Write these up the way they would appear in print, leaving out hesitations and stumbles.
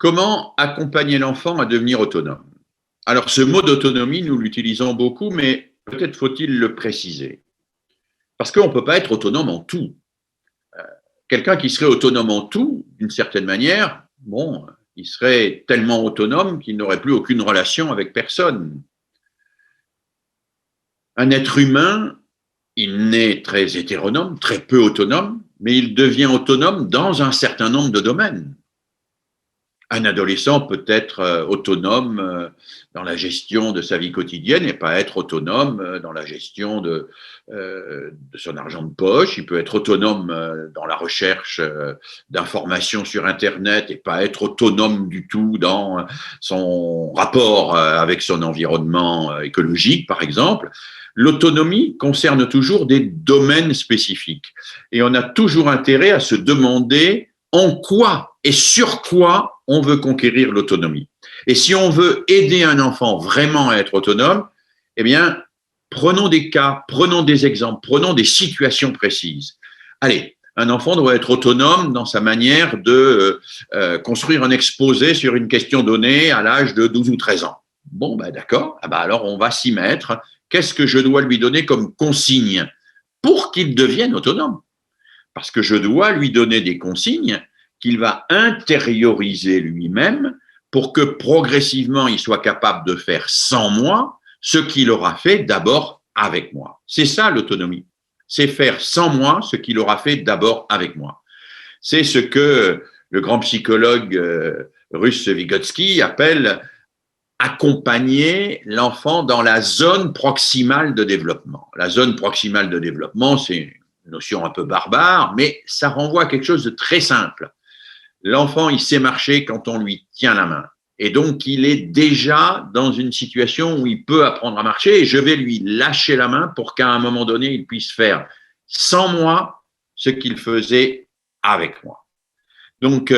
Comment accompagner l'enfant à devenir autonome? Alors, ce mot d'autonomie, nous l'utilisons beaucoup, mais peut-être faut-il le préciser. Parce qu'on ne peut pas être autonome en tout. Quelqu'un qui serait autonome en tout, d'une certaine manière, bon, il serait tellement autonome qu'il n'aurait plus aucune relation avec personne. Un être humain, il naît très hétéronome, très peu autonome, mais il devient autonome dans un certain nombre de domaines. Un adolescent peut être autonome dans la gestion de sa vie quotidienne et pas être autonome dans la gestion de son argent de poche. Il peut être autonome dans la recherche d'informations sur Internet et pas être autonome du tout dans son rapport avec son environnement écologique, par exemple. L'autonomie concerne toujours des domaines spécifiques et on a toujours intérêt à se demander en quoi et sur quoi on veut conquérir l'autonomie. Et si on veut aider un enfant vraiment à être autonome, eh bien, prenons des cas, prenons des exemples, prenons des situations précises. Allez, un enfant doit être autonome dans sa manière de construire un exposé sur une question donnée à l'âge de 12 ou 13 ans. Bon, ben d'accord, ah ben alors on va s'y mettre. Qu'est-ce que je dois lui donner comme consigne pour qu'il devienne autonome? Parce que je dois lui donner des consignes qu'il va intérioriser lui-même pour que progressivement il soit capable de faire sans moi ce qu'il aura fait d'abord avec moi. C'est ça l'autonomie. C'est faire sans moi ce qu'il aura fait d'abord avec moi. C'est ce que le grand psychologue russe Vygotsky appelle accompagner l'enfant dans la zone proximale de développement. La zone proximale de développement, c'est une notion un peu barbare, mais ça renvoie à quelque chose de très simple. L'enfant, il sait marcher quand on lui tient la main. Et donc, il est déjà dans une situation où il peut apprendre à marcher et je vais lui lâcher la main pour qu'à un moment donné, il puisse faire sans moi ce qu'il faisait avec moi. Donc,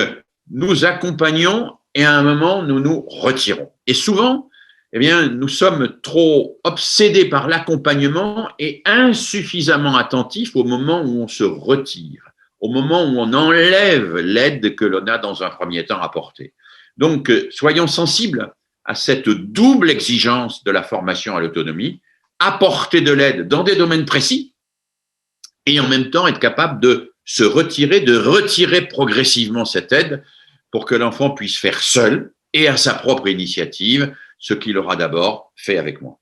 nous accompagnons et à un moment, nous nous retirons. Et souvent, eh bien, nous sommes trop obsédés par l'accompagnement et insuffisamment attentifs au moment où on se retire, au moment où on enlève l'aide que l'on a dans un premier temps apportée. Donc, soyons sensibles à cette double exigence de la formation à l'autonomie, apporter de l'aide dans des domaines précis et en même temps être capable de se retirer, de retirer progressivement cette aide pour que l'enfant puisse faire seul et à sa propre initiative ce qu'il aura d'abord fait avec moi.